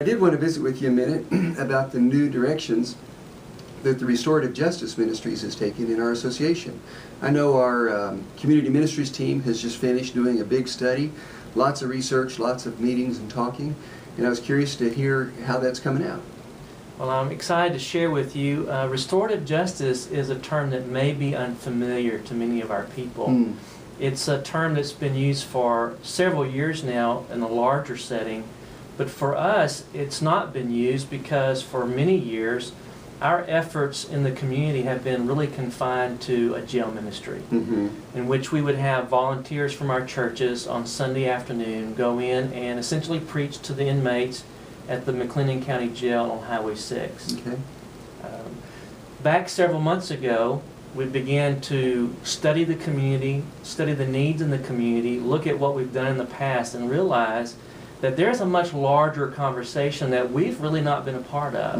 I did want to visit with you a minute about the new directions that the Restorative Justice Ministries is taking in our association. I know our community ministries team has just finished doing a big study, lots of research, lots of meetings and talking, and I was curious to hear how that's coming out. Well, I'm excited to share with you. Restorative justice is a term that may be unfamiliar to many of our people. It's a term that's been used for several years now in a larger setting. But for us, it's not been used because for many years, our efforts in the community have been really confined to a jail ministry, in which we would have volunteers from our churches on Sunday afternoon go in and essentially preach to the inmates at the McLennan County Jail on Highway 6. Back several months ago, we began to study the community, study the needs in the community, look at what we've done in the past, and realize that there's a much larger conversation that we've really not been a part of.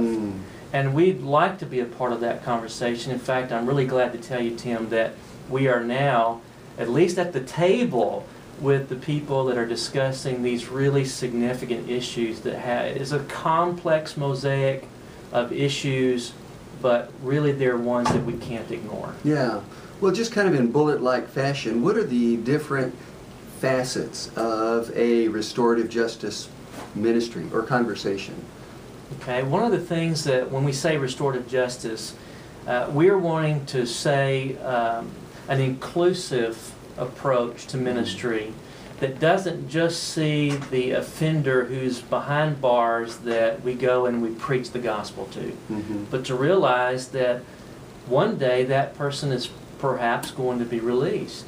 And we'd like to be a part of that conversation. In fact, I'm really glad to tell you, Tim, that we are now, at least at the table, with the people that are discussing these really significant issues that is a complex mosaic of issues, but really they're ones that we can't ignore. Yeah. Well, just kind of in bullet-like fashion, what are the different facets of a restorative justice ministry or conversation? Okay, one of the things that when we say restorative justice, we're wanting to say an inclusive approach to ministry that doesn't just see the offender who's behind bars that we go and we preach the gospel to, but to realize that one day that person is perhaps going to be released.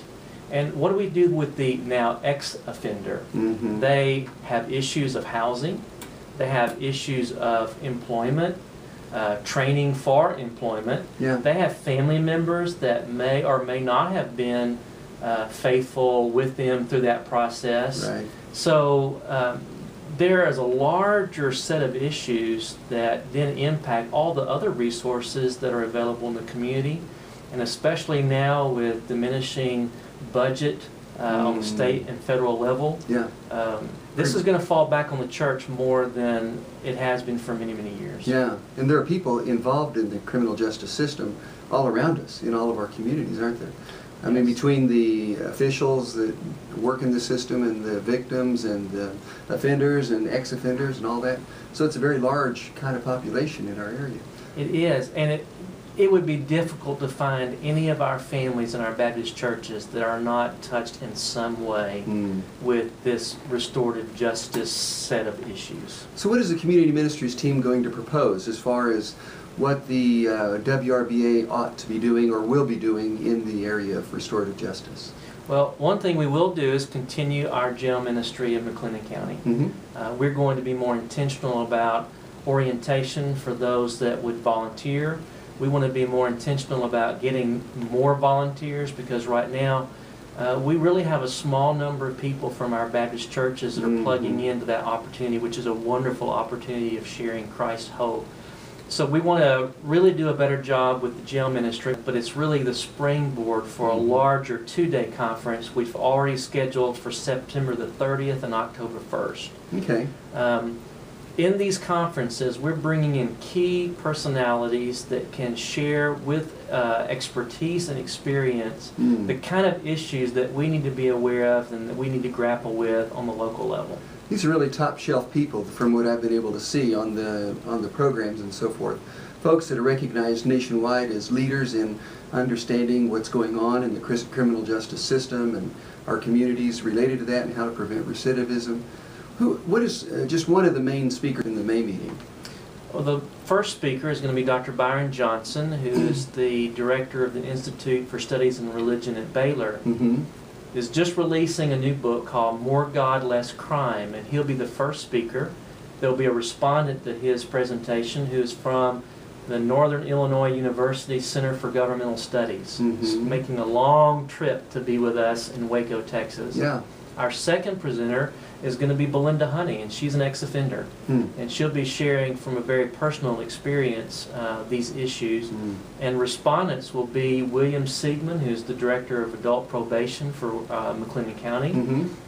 And what do we do with the now ex-offender? They have issues of housing, they have issues of employment, training for employment. They have family members that may or may not have been faithful with them through that process. So there is a larger set of issues that then impact all the other resources that are available in the community, and especially now with diminishing budget on the state and federal level. This is going to fall back on the church more than it has been for many, many years. And there are people involved in the criminal justice system all around us, in all of our communities, aren't there? I mean, between the officials that work in the system and the victims and the offenders and ex-offenders and all that. So it's a very large kind of population in our area. It is, and it would be difficult to find any of our families in our Baptist churches that are not touched in some way with this restorative justice set of issues. So what is the community ministries team going to propose as far as what the WRBA ought to be doing or will be doing in the area of restorative justice? Well, one thing we will do is continue our jail ministry in McLennan County. We're going to be more intentional about orientation for those that would volunteer. We want to be more intentional about getting more volunteers, because right now we really have a small number of people from our Baptist churches that are plugging into that opportunity, which is a wonderful opportunity of sharing Christ's hope. So we want to really do a better job with the jail ministry, but it's really the springboard for a larger two-day conference we've already scheduled for September the 30th and October 1st. In these conferences, we're bringing in key personalities that can share with expertise and experience the kind of issues that we need to be aware of and that we need to grapple with on the local level. These are really top-shelf people from what I've been able to see on the programs and so forth. Folks that are recognized nationwide as leaders in understanding what's going on in the criminal justice system and our communities related to that and how to prevent recidivism. What is just one of the main speakers in the May meeting? Well, the first speaker is going to be Dr. Byron Johnson, who is the director of the Institute for Studies in Religion at Baylor. Is just releasing a new book called More God, Less Crime, and he'll be the first speaker. There'll be a respondent to his presentation who is from the Northern Illinois University Center for Governmental Studies. He's making a long trip to be with us in Waco, Texas. Our second presenter is going to be Belinda Honey, and she's an ex-offender. And she'll be sharing from a very personal experience these issues. And respondents will be William Siegman, who's the Director of Adult Probation for McLennan County,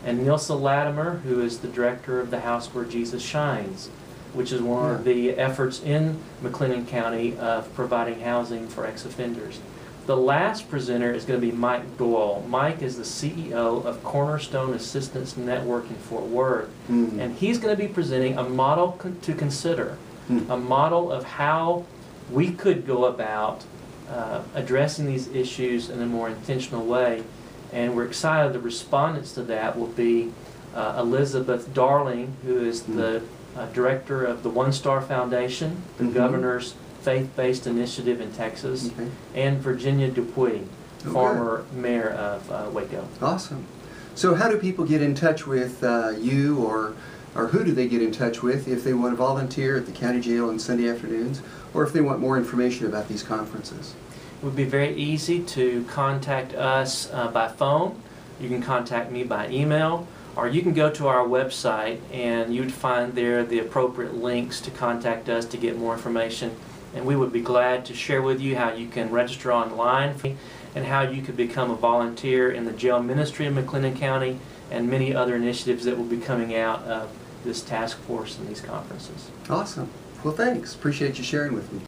and Nilsa Latimer, who is the Director of the House Where Jesus Shines. which is one of the efforts in McLennan County of providing housing for ex-offenders. The last presenter is going to be Mike Doyle. Mike is the CEO of Cornerstone Assistance Network in Fort Worth, and he's going to be presenting a model to consider, a model of how we could go about addressing these issues in a more intentional way. And we're excited the respondents to that will be Elizabeth Darling, who is the director of the One Star Foundation, the governor's faith-based initiative in Texas, and Virginia Dupuy, former mayor of Waco. Awesome. So how do people get in touch with you, or who do they get in touch with if they want to volunteer at the county jail on Sunday afternoons, or if they want more information about these conferences? It would be very easy to contact us by phone. You can contact me by email, or you can go to our website and you'd find there the appropriate links to contact us to get more information. And we would be glad to share with you how you can register online and how you could become a volunteer in the jail ministry of McLennan County and many other initiatives that will be coming out of this task force and these conferences. Awesome. Well, thanks. Appreciate you sharing with me.